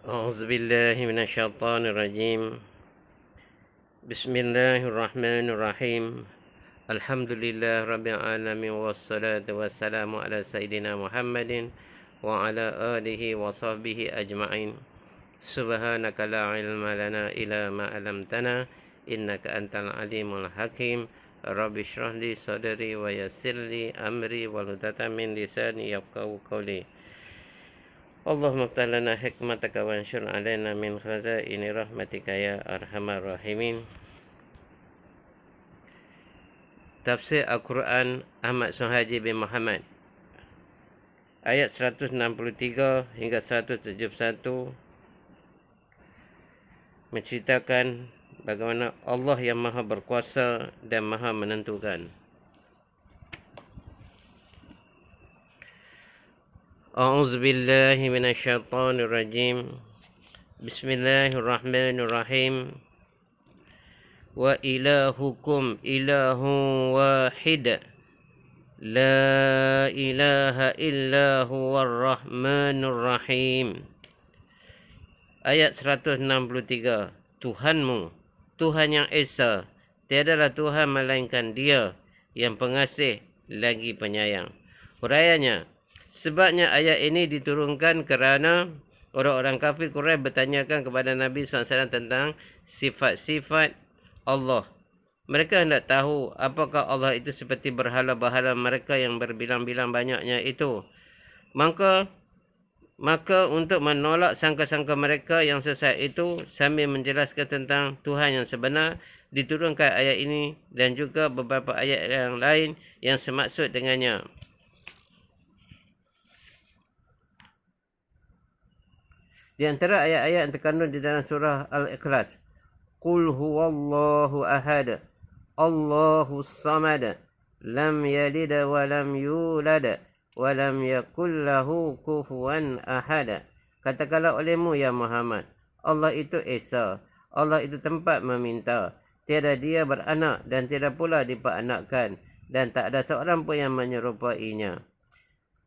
أعوذ بالله من الشيطان الرجيم. بسم الله الرحمن الرحيم. الحمد لله رب العالمين والصلاة والسلام على سيدنا محمد وعلى آله وصحبه أجمعين. سبحانك لا علم لنا إلا ما علمتنا إنك أنت العليم الحكيم. رب اشرح لي صدري ويسر لي أمري واحلل من لساني يفقهوا قولي. Allahumma aftah lana hikmataka wa anshur alaina min khazaini rahmatika ya arhamar rahimin. Tafsir Al-Quran Ahmad Suhaji bin Muhammad, ayat 163 hingga 171 menceritakan bagaimana Allah yang maha berkuasa dan maha menentukan. أعوذ بالله من الشيطان الرجيم. بسم الله الرحمن الرحيم. وإلهكم إله واحد لا إله إلا هو الرحمن الرحيم. Ayat 163. Tuhanmu, Tuhan yang Esa, tiadalah Tuhan melainkan Dia yang pengasih lagi penyayang. Huraiannya, sebabnya ayat ini diturunkan kerana orang-orang kafir Quraisy bertanyakan kepada Nabi SAW tentang sifat-sifat Allah. Mereka hendak tahu apakah Allah itu seperti berhala-berhala mereka yang berbilang-bilang banyaknya itu. Maka untuk menolak sangka-sangka mereka yang sesat itu sambil menjelaskan tentang Tuhan yang sebenar, diturunkan ayat ini dan juga beberapa ayat yang lain yang semaksud dengannya. Di antara ayat-ayat yang terkandung di dalam surah Al-Ikhlas, Qul huwallahu ahad, Allahus samad, lam yalid wa lam yulad, wa lam yakul lahu kufuwan ahad. Katakanlah olehmu ya Muhammad, Allah itu Esa, Allah itu tempat meminta, tiada dia beranak dan tiada pula diperanakkan, dan tak ada seorang pun yang menyerupainya.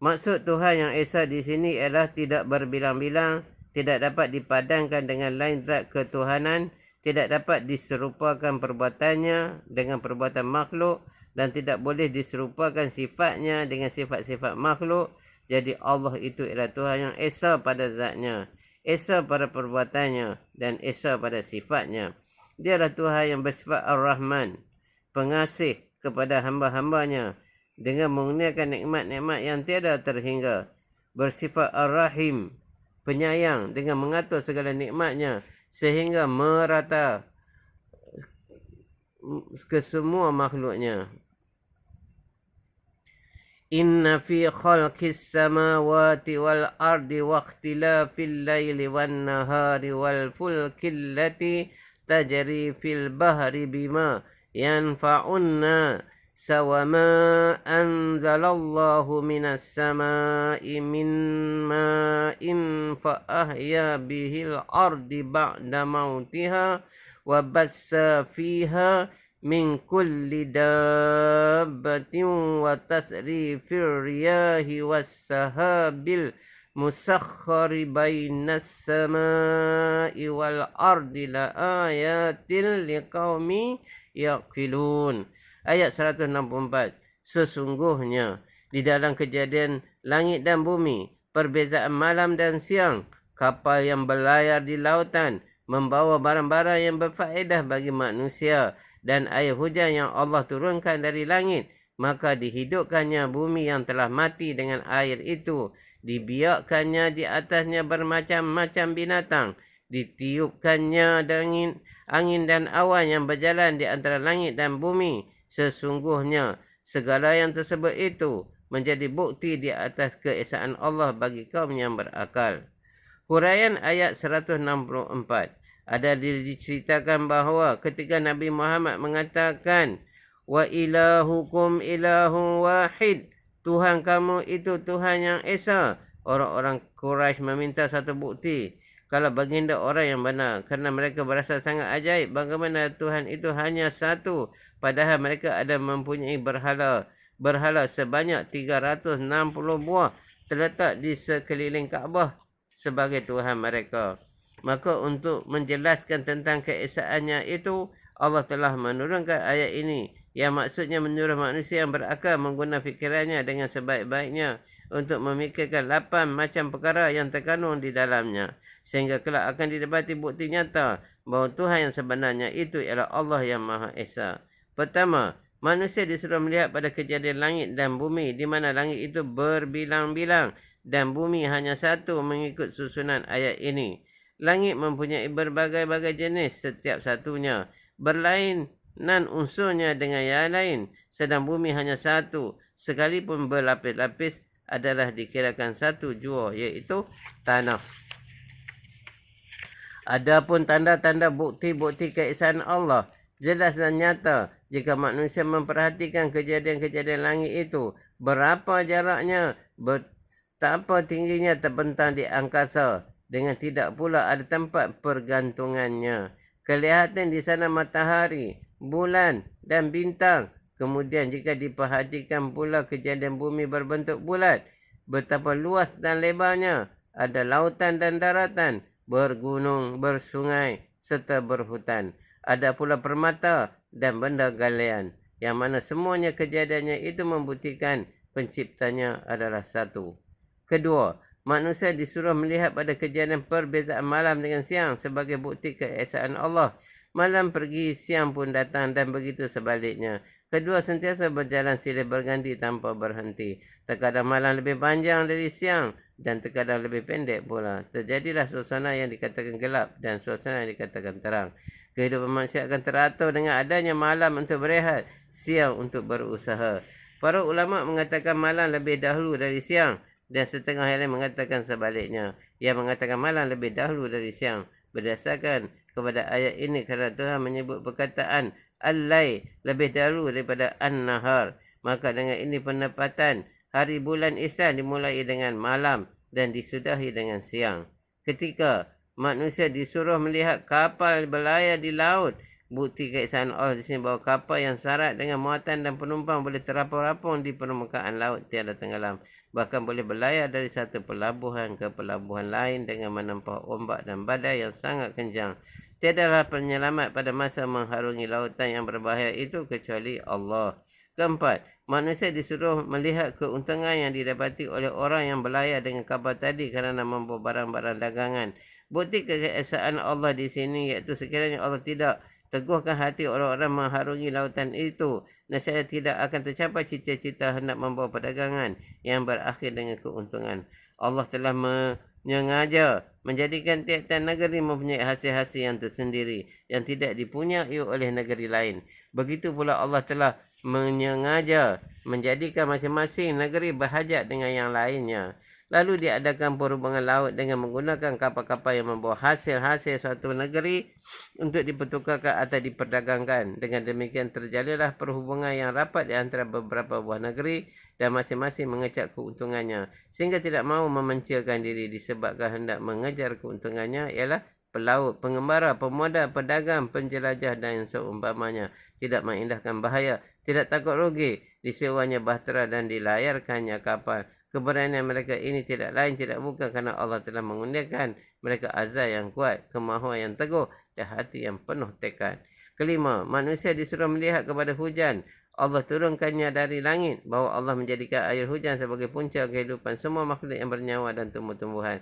Maksud Tuhan yang Esa di sini ialah tidak berbilang-bilang, tidak dapat dipadankan dengan lain zat ketuhanan, tidak dapat diserupakan perbuatannya dengan perbuatan makhluk, dan tidak boleh diserupakan sifatnya dengan sifat-sifat makhluk. Jadi Allah itu ialah Tuhan yang Esa pada zatnya, Esa pada perbuatannya, dan Esa pada sifatnya. Dia adalah Tuhan yang bersifat Ar-Rahman, pengasih kepada hamba-hambanya dengan mengurniakan nikmat-nikmat yang tiada terhingga. Bersifat Ar-Rahim, penyayang dengan mengatur segala nikmatnya sehingga merata ke semua makhluknya. Inna fi khalqis samawati wal ardi wa ikhtilafil laili wan nahari wal fulki allati tajri fil bahri bima yanfa'unna سَوَمَا أَنزَلَ اللَّهُ مِنَ السَّمَاءِ مِنْ مَاءٍ فَأَحْيَا بِهِ الْأَرْضَ بَعْدَ مَوْتِهَا وَبَثَّ فِيهَا مِنْ كُلِّ دَابَّةٍ وَتَصْرِيفِ الرِّيَاحِ وَالسَّحَابِ الْمُسَخَّرِ بَيْنَ السَّمَاءِ وَالْأَرْضِ لَآيَاتٍ لِقَوْمٍ يَعْقِلُونَ. Ayat 164. Sesungguhnya di dalam kejadian langit dan bumi, perbezaan malam dan siang, kapal yang berlayar di lautan, membawa barang-barang yang berfaedah bagi manusia, dan air hujan yang Allah turunkan dari langit, maka dihidupkannya bumi yang telah mati dengan air itu, dibiarkannya di atasnya bermacam-macam binatang, ditiupkannya angin dan awan yang berjalan di antara langit dan bumi. Sesungguhnya segala yang tersebut itu menjadi bukti di atas keesaan Allah bagi kaum yang berakal. Huraian ayat 164. Ada diceritakan bahawa ketika Nabi Muhammad mengatakan, Wa ilahukum ilahu wahid, Tuhan kamu itu Tuhan yang Esa, orang-orang Quraisy meminta satu bukti kalau baginda orang yang benar, kerana mereka berasa sangat ajaib bagaimana Tuhan itu hanya satu, padahal mereka ada mempunyai berhala sebanyak 360 buah terletak di sekeliling Kaabah sebagai Tuhan mereka. Maka untuk menjelaskan tentang keesaannya itu, Allah telah menurunkan ayat ini yang maksudnya menyuruh manusia yang berakal menggunakan fikirannya dengan sebaik-baiknya untuk memikirkan 8 macam perkara yang terkandung di dalamnya. Sehingga kelak akan didapati bukti nyata bahawa Tuhan yang sebenarnya itu ialah Allah yang Maha Esa. Pertama, manusia disuruh melihat pada kejadian langit dan bumi di mana langit itu berbilang-bilang dan bumi hanya satu mengikut susunan ayat ini. Langit mempunyai berbagai-bagai jenis setiap satunya. Berlainan unsurnya dengan yang lain. Sedang bumi hanya satu. Sekalipun berlapis-lapis adalah dikirakan satu jua, iaitu tanah. Adapun tanda-tanda bukti-bukti keesaan Allah jelas dan nyata jika manusia memperhatikan kejadian-kejadian langit itu. Berapa jaraknya, betapa tingginya terbentang di angkasa. Dengan tidak pula ada tempat pergantungannya. Kelihatan di sana matahari, bulan dan bintang. Kemudian jika diperhatikan pula kejadian bumi berbentuk bulat, betapa luas dan lebarnya. Ada lautan dan daratan, bergunung, bersungai serta berhutan. Ada pula permata dan benda galian, yang mana semuanya kejadiannya itu membuktikan penciptanya adalah satu. Kedua, manusia disuruh melihat pada kejadian perbezaan malam dengan siang sebagai bukti keesaan Allah. Malam pergi, siang pun datang dan begitu sebaliknya. Kedua sentiasa berjalan silih berganti tanpa berhenti. Terkadang malam lebih panjang dari siang dan terkadang lebih pendek pula. Terjadilah suasana yang dikatakan gelap dan suasana yang dikatakan terang. Kehidupan manusia akan teratur dengan adanya malam untuk berehat, siang untuk berusaha. Para ulama mengatakan malam lebih dahulu dari siang. Dan setengah yang lain mengatakan sebaliknya. Yang mengatakan malam lebih dahulu dari siang. Berdasarkan kepada ayat ini kerana Tuhan menyebut perkataan Al-Lay lebih dahulu daripada An-Nahar. Maka dengan ini penempatan hari bulan Islam dimulai dengan malam dan disudahi dengan siang. Ketika manusia disuruh melihat kapal berlayar di laut, bukti keesaan Allah di sini bahawa kapal yang syarat dengan muatan dan penumpang boleh terapung-rapung di permukaan laut tiada tenggelam. Bahkan boleh berlayar dari satu pelabuhan ke pelabuhan lain dengan menempuh ombak dan badai yang sangat kencang. Tiadalah penyelamat pada masa mengharungi lautan yang berbahaya itu kecuali Allah. Keempat, manusia disuruh melihat keuntungan yang didapati oleh orang yang berlayar dengan kapal tadi kerana membawa barang-barang dagangan. Bukti keesaan Allah di sini iaitu sekiranya Allah tidak teguhkan hati orang-orang mengharungi lautan itu, nescaya tidak akan tercapai cita-cita hendak membawa perdagangan yang berakhir dengan keuntungan. Allah telah menyengaja menjadikan tiap-tiap negeri mempunyai hasil-hasil yang tersendiri yang tidak dipunyai oleh negeri lain. Begitu pula Allah telah menyengaja menjadikan masing-masing negeri berhajat dengan yang lainnya. Lalu diadakan perhubungan laut dengan menggunakan kapal-kapal yang membawa hasil-hasil suatu negeri untuk dipertukarkan atau diperdagangkan. Dengan demikian terjalinlah perhubungan yang rapat di antara beberapa buah negeri dan masing-masing mengecap keuntungannya. Sehingga tidak mahu memencilkan diri disebabkan hendak mengejar keuntungannya ialah pelaut, pengembara, pemodal, pedagang, penjelajah dan yang seumpamanya. Tidak mengindahkan bahaya, tidak takut rugi, disewanya bahtera dan dilayarkannya kapal. Keberanian mereka ini tidak lain tidak bukan kerana Allah telah mengundangkan mereka azal yang kuat, kemahuan yang teguh dan hati yang penuh tekad. Kelima, manusia disuruh melihat kepada hujan. Allah turunkannya dari langit bahawa Allah menjadikan air hujan sebagai punca kehidupan semua makhluk yang bernyawa dan tumbuh-tumbuhan.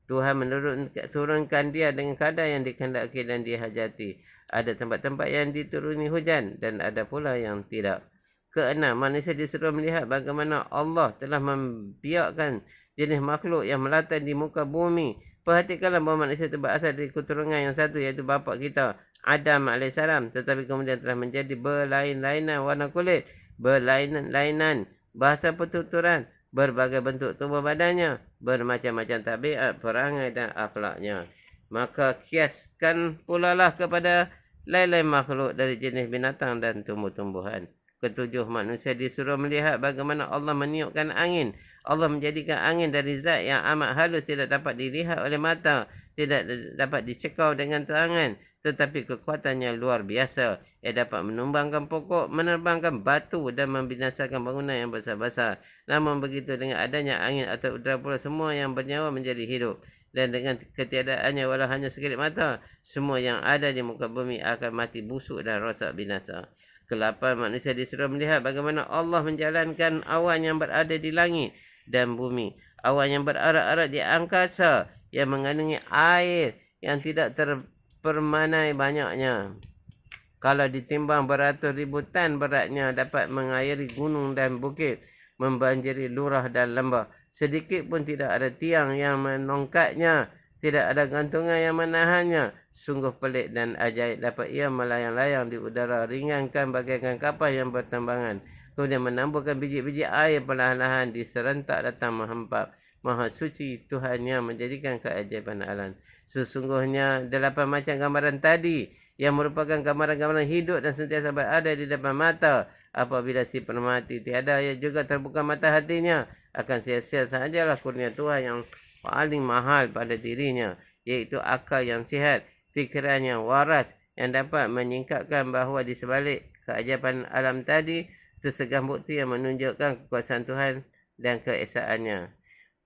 Tuhan menurunkan dia dengan kadar yang dikehendaki dan dihajati. Ada tempat-tempat yang dituruni hujan dan ada pula yang tidak. Keenam, manusia disuruh melihat bagaimana Allah telah membiarkan jenis makhluk yang melata di muka bumi. Perhatikanlah bahawa manusia itu berasal dari keturunan yang satu iaitu bapa kita, Adam AS. Tetapi kemudian telah menjadi berlain-lainan warna kulit, berlainan-lainan bahasa pertuturan, berbagai bentuk tubuh badannya, bermacam-macam tabiat, perangai dan akhlaknya. Maka kiaskan pula lah kepada lain-lain makhluk dari jenis binatang dan tumbuh-tumbuhan. Ketujuh, manusia disuruh melihat bagaimana Allah meniupkan angin. Allah menjadikan angin dari zat yang amat halus tidak dapat dilihat oleh mata, tidak dapat dicekau dengan tangan, tetapi kekuatannya luar biasa. Ia dapat menumbangkan pokok, menerbangkan batu dan membinasakan bangunan yang besar-besar. Namun begitu dengan adanya angin atau udara pula semua yang bernyawa menjadi hidup. dan dengan ketiadaannya walau hanya sekelip mata, semua yang ada di muka bumi akan mati busuk dan rosak binasa. Kelapan manusia disuruh melihat bagaimana Allah menjalankan awan yang berada di langit dan bumi. Awan yang berarak-arak di angkasa yang mengandungi air yang tidak terpermanai banyaknya. Kalau ditimbang beratus ribu tan beratnya, dapat mengairi gunung dan bukit, membanjiri lurah dan lembah. Sedikit pun tidak ada tiang yang menongkatnya, tidak ada gantungan yang menahannya. Sungguh pelik dan ajaib, dapat ia melayang-layang di udara, ringankan bagaikan kapal yang berterbangan. Kemudian menamburkan biji-biji air perlahan-lahan diserentak datang menghempap. Maha suci Tuhan yang menjadikan keajaiban alam. Sesungguhnya 8 macam gambaran tadi yang merupakan gambaran-gambaran hidup dan sentiasa berada di depan mata. Apabila si pemerhati tiada, ia juga terbuka mata hatinya, akan sia-sia sahajalah kurnia Tuhan yang paling mahal pada dirinya, iaitu akal yang sihat, fikiran yang waras, yang dapat menyingkapkan bahawa di sebalik keajaiban alam tadi tersegang bukti yang menunjukkan kekuasaan Tuhan dan keesaannya.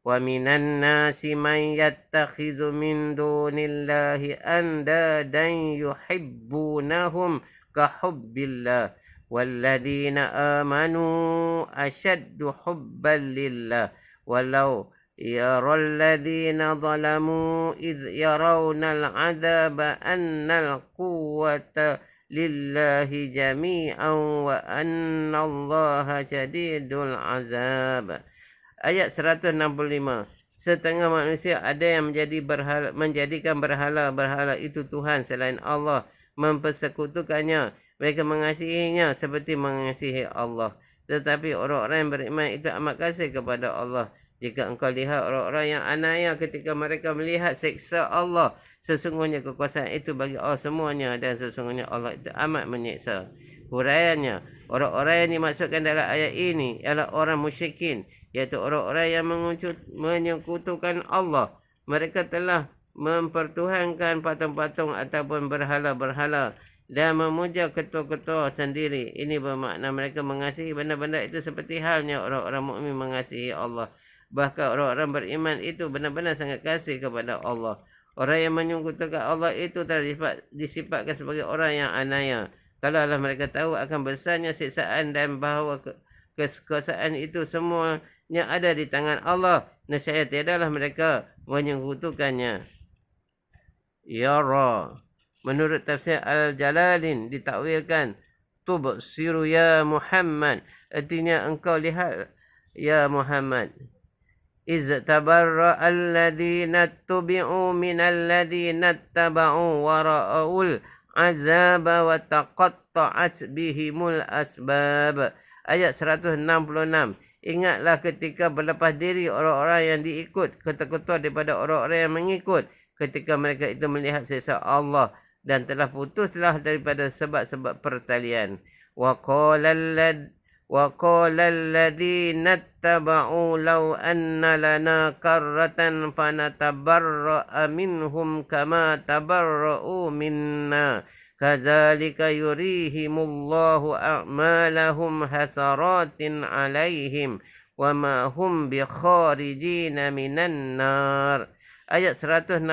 Wa minan nasi man yattakhidhu min dunillahi andadan yuhibbunahum ka hubbillah walladzina amanu ashaddu hubban lillah walau yaral ladzina zalamu idh yarawna al'adzaba annal quwwata lillahi jami'an wa anna allaha shadidul azab. Ayat 165. Setengah manusia ada yang menjadikan berhala-berhala itu Tuhan selain Allah, mempersekutukannya. Mereka mengasihinya seperti mengasihi Allah. Tetapi orang-orang yang beriman itu amat kasih kepada Allah. Jika engkau lihat orang-orang yang anaya ketika mereka melihat siksa Allah, sesungguhnya kekuasaan itu bagi Allah semuanya, dan sesungguhnya Allah itu amat menyiksa. Huraiannya, orang-orang yang dimaksudkan dalam ayat ini ialah orang musyrikin, iaitu orang-orang yang menyekutukan Allah. Mereka telah mempertuhankan patung-patung ataupun berhala-berhala dan memuja ketua-ketua sendiri. Ini bermakna mereka mengasihi benda-benda itu seperti halnya orang-orang mukmin mengasihi Allah. Bahkan orang-orang beriman itu benar-benar sangat kasih kepada Allah. Orang yang menyekutukan Allah itu telah disifatkan sebagai orang yang anaya. Kalaulah mereka tahu akan besarnya siksaan dan bahawa kekuasaan itu semuanya ada di tangan Allah, nescaya tiadalah mereka menyekutukannya. Yara. Menurut tafsir Al-Jalalin ditakwilkan tubsiru ya Muhammad, artinya engkau lihat ya Muhammad. Iz tabarra alladhina tubi'u min alladhina taba'u wa ra'ul azaba wa taqatta'at bihimul asbab. Ayat 166. Ingatlah ketika berlepas diri orang-orang yang diikut, ketua-ketua daripada orang-orang yang mengikut, ketika mereka itu melihat siksa Allah, dan telah putuslah daripada sebab-sebab pertalian. Wa qala alladhina ittaba'u law anna lana karratan fanatabarra'a minhum kama tabarra'u minna kadzalika yurihimullahu a'malahum hasaratin 'alaihim wa ma hum bikharijina minan nar. Ayat 167.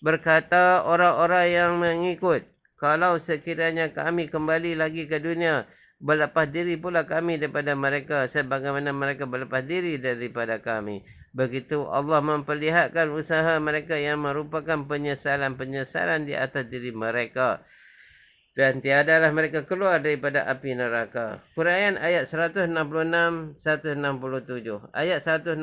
Berkata orang-orang yang mengikut, kalau sekiranya kami kembali lagi ke dunia, berlepas diri pula kami daripada mereka sebagaimana mereka berlepas diri daripada kami. Begitu Allah memperlihatkan usaha mereka yang merupakan penyesalan-penyesalan di atas diri mereka, dan tiadalah mereka keluar daripada api neraka. Huraian ayat 166, 167. Ayat 166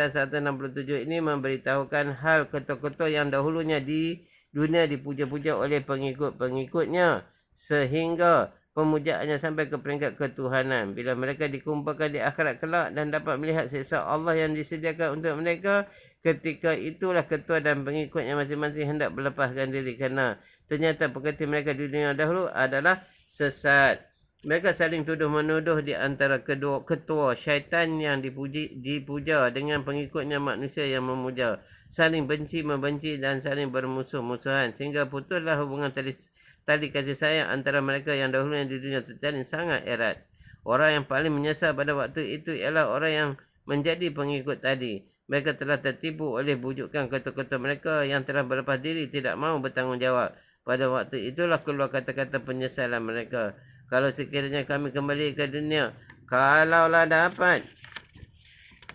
dan 167 ini memberitahukan hal ketua-ketua yang dahulunya di dunia dipuja-puja oleh pengikut-pengikutnya, sehingga pemujaannya sampai ke peringkat ketuhanan. Bila mereka dikumpulkan di akhirat kelak dan dapat melihat siksa Allah yang disediakan untuk mereka, ketika itulah ketua dan pengikutnya masing-masing hendak melepaskan diri, kerana ternyata pekerti mereka di dunia dahulu adalah sesat. Mereka saling tuduh-menuduh di antara kedua ketua syaitan yang dipuja dengan pengikutnya manusia yang memuja. Saling benci-membenci dan saling bermusuh-musuhan, sehingga putuslah hubungan tali kasih sayang antara mereka yang dahulunya di dunia terjalin sangat erat. Orang yang paling menyesal pada waktu itu ialah orang yang menjadi pengikut tadi. Mereka telah tertipu oleh bujukan kota-kota mereka yang telah berlepas diri tidak mahu bertanggungjawab. Pada waktu itulah keluar kata-kata penyesalan mereka. Kalau sekiranya kami kembali ke dunia, kalaulah dapat,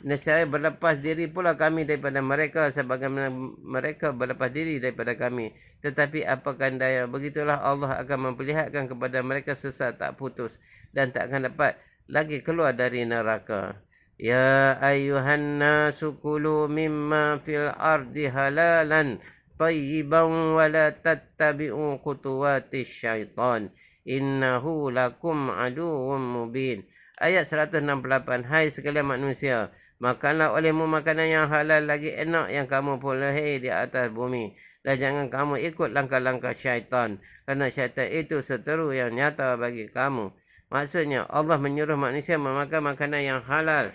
nescaya berlepas diri pula kami daripada mereka sebagaimana mereka berlepas diri daripada kami. Tetapi apakah daya, begitulah Allah akan memperlihatkan kepada mereka sesat tak putus dan tak akan dapat lagi keluar dari neraka. Ya ayuhan nasu kulu mimma fil ardi halalan tayyiban wa la tattabi'u khutuwatis syaitan innahu lakum aduwwum mubin. Ayat 168. Hai sekalian manusia, makanlah olehmu makanan yang halal lagi enak yang kamu perolehi di atas bumi. Dan jangan kamu ikut langkah-langkah syaitan, kerana syaitan itu seteru yang nyata bagi kamu. Maksudnya Allah menyuruh manusia memakan makanan yang halal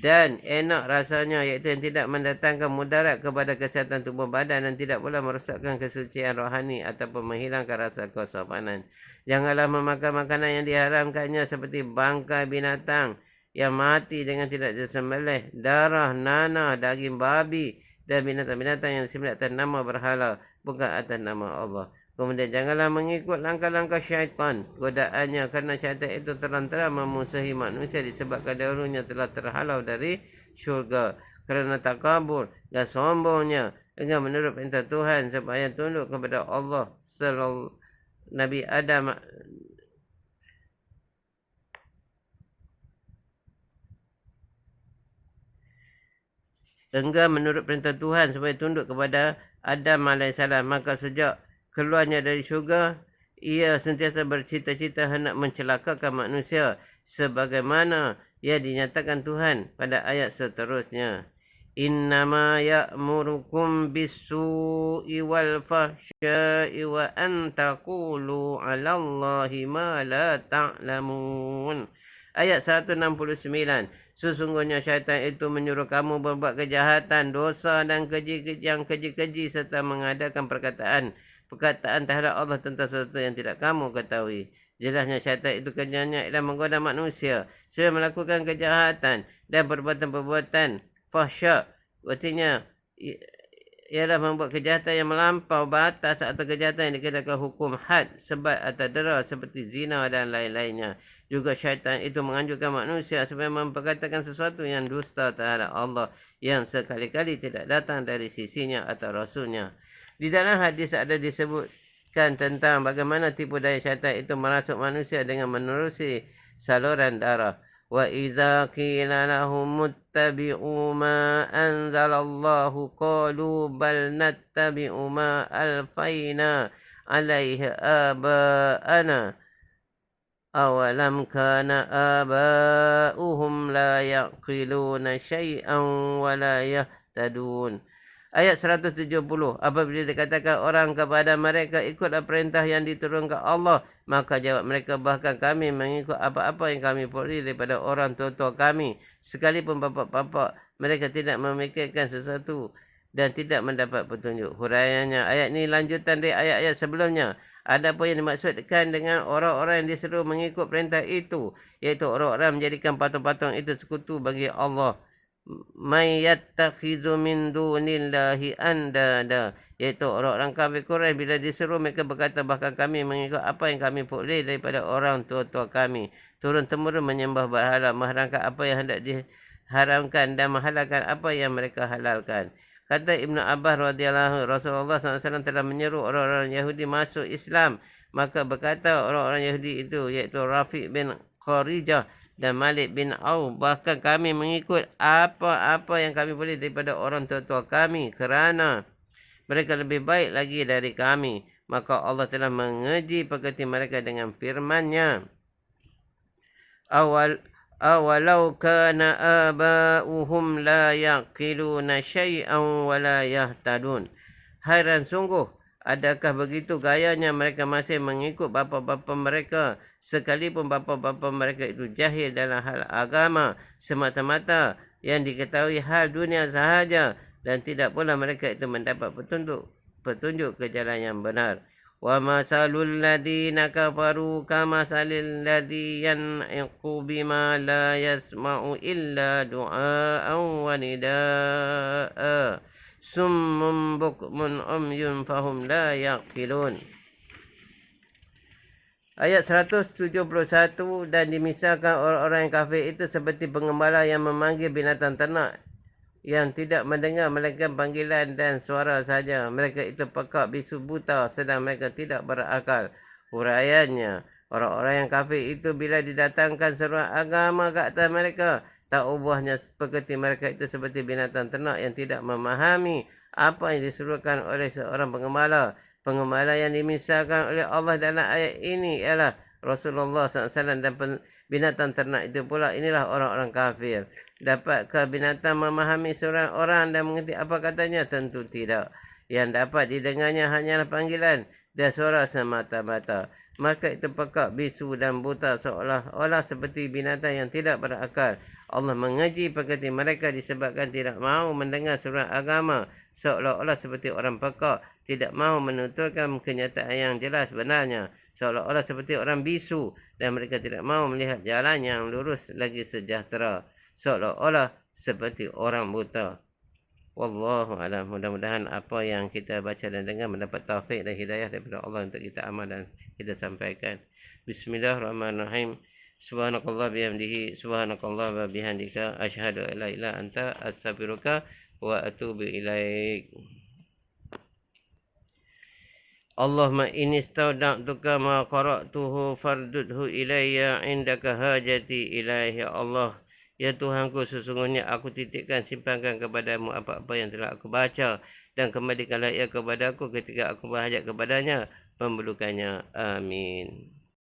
dan enak rasanya, iaitu yang tidak mendatangkan mudarat kepada kesihatan tubuh badan dan tidak pula merosakkan kesucian rohani ataupun menghilangkan rasa kesopanan. Janganlah memakan makanan yang diharamkannya seperti bangkai binatang yang mati dengan tidak disembelih, darah, nanah, daging babi dan binatang-binatang yang disembelih atas nama berhala, bukan atas nama Allah. Kemudian janganlah mengikut langkah-langkah syaitan, godaannya, kerana syaitan itu terang-terang memusuhi manusia disebabkan dahulunya telah terhalau dari syurga kerana takabur dan sombongnya dengan menurut perintah Tuhan supaya tunduk kepada Allah. Nabi Adam enggan menurut perintah Tuhan supaya tunduk kepada Adam AS. Maka sejak keluarnya dari syurga, ia sentiasa bercita-cita hendak mencelakakan manusia sebagaimana ia dinyatakan Tuhan pada ayat seterusnya. Innama ya'murukum bis-su'i wal fahsya'i wa an taqulu 'ala Allahi ma la ta'lamun. Ayat 169. Sesungguhnya syaitan itu menyuruh kamu berbuat kejahatan, dosa dan keji-keji serta mengadakan perkataan terhadap Allah tentang sesuatu yang tidak kamu ketahui. Jelasnya syaitan itu kerjanya ialah menggoda manusia supaya melakukan kejahatan dan perbuatan-perbuatan fahsyak. Artinya ialah membuat kejahatan yang melampau batas atau kejahatan yang dikenakan hukum had, sebat atau dera seperti zina dan lain-lainnya. Juga syaitan itu menganjurkan manusia supaya memperkatakan sesuatu yang dusta terhadap Allah yang sekali-kali tidak datang dari sisinya atau rasulnya. Di dalam hadis ada disebutkan tentang bagaimana tipu daya syaitan itu merasuk manusia dengan menerusi saluran darah. Wa idza qila lahum ittabi'u ma anzalallahu qalu bal nattabi'u ma alfaina 'alaihi aba'ana awalam kana aba'uhum la yaqiluna syai'an wa la yahtadun. Ayat 170. Apabila dikatakan orang kepada mereka, ikutlah perintah yang diturunkan Allah, maka jawab mereka, bahkan kami mengikut apa-apa yang kami peroleh daripada orang tua-tua kami, sekalipun bapa-bapa mereka tidak memikirkan sesuatu dan tidak mendapat petunjuk. Huraiannya, ayat ini lanjutan dari ayat-ayat sebelumnya. Ada apa yang dimaksudkan dengan orang-orang yang disuruh mengikut perintah itu, iaitu orang-orang menjadikan patung-patung itu sekutu bagi Allah. May yattakhizu min dunillahi andada, iaitu orang-orang kafir Quraisy bila disuruh mereka berkata, bahkan kami mengikut apa yang kami peroleh daripada orang tua-tua kami, turun-temurun menyembah berhala, mengharamkan apa yang hendak diharamkan dan menghalalkan apa yang mereka halalkan. Kata Ibnu Abbas radhiyallahu anhu, Rasulullah SAW telah menyeru orang-orang Yahudi masuk Islam. Maka berkata orang-orang Yahudi itu, iaitu Rafiq bin Kharijah dan Malik bin Auf, bahkan kami mengikut apa-apa yang kami boleh daripada orang tua-tua kami kerana mereka lebih baik lagi dari kami. Maka Allah telah mengeji pekerti mereka dengan firman-Nya, awalau kana aba'uhum la yaqiluna syai'an wa la yahtadun. Hairan sungguh, adakah begitu gayanya mereka masih mengikut bapa-bapa mereka, sekalipun bapa-bapa mereka itu jahil dalam hal agama, semata-mata yang diketahui hal dunia sahaja, dan tidak pula mereka itu mendapat petunjuk ke jalan yang benar. ومثل الذين كفروا كمثل الذي ينعق بما لا يسمع إلا دعاء ونداء صم بكم عمي فهم لا يعقلون. Ayat 171, dan dimisalkan orang-orang yang kafir itu seperti pengembala yang memanggil binatang ternak yang tidak mendengar melainkan panggilan dan suara saja. Mereka itu pekak, bisu, buta, sedang mereka tidak berakal. Huraiannya, orang-orang yang kafir itu bila didatangkan seruan agama ke atas mereka, tak ubahnya seperti mereka itu seperti binatang ternak yang tidak memahami apa yang disuruhkan oleh seorang pengembala. Pengembala yang dimisalkan oleh Allah dalam ayat ini ialah Rasulullah SAW, dan binatang ternak itu pula inilah orang-orang kafir. Dapatkah binatang memahami suara orang dan mengerti apa katanya? Tentu tidak. Yang dapat didengarnya hanyalah panggilan dan suara semata-mata. Maka itu pekak, bisu dan buta, seolah-olah seperti binatang yang tidak berakal. Allah mengaji pekerti mereka disebabkan tidak mahu mendengar surat agama, seolah-olah seperti orang pekak, tidak mahu menuturkan kenyataan yang jelas benarnya, seolah-olah seperti orang bisu, dan mereka tidak mahu melihat jalan yang lurus lagi sejahtera, seolah-olah seperti orang buta. Wallahu a'lam. Mudah-mudahan apa yang kita baca dan dengar mendapat taufik dan hidayah daripada Allah untuk kita amal dan kita sampaikan. Bismillahirrahmanirrahim. Subhanakallah bihamdihi, subhanakallah wa bihamdika, asyhadu an la ilaha anta, astaghfiruka wa atubu ilaik. Allahumma inni stauda'tuka ma qara'tuhu fardudhu ilayya indaka hajati ilaihi. Allah, ya Tuhanku, sesungguhnya aku titipkan, simpankan kepadamu apa-apa yang telah aku baca, dan kembalikanlah ia kepadaku ketika aku berhajat kepadanya, memerlukannya. Amin.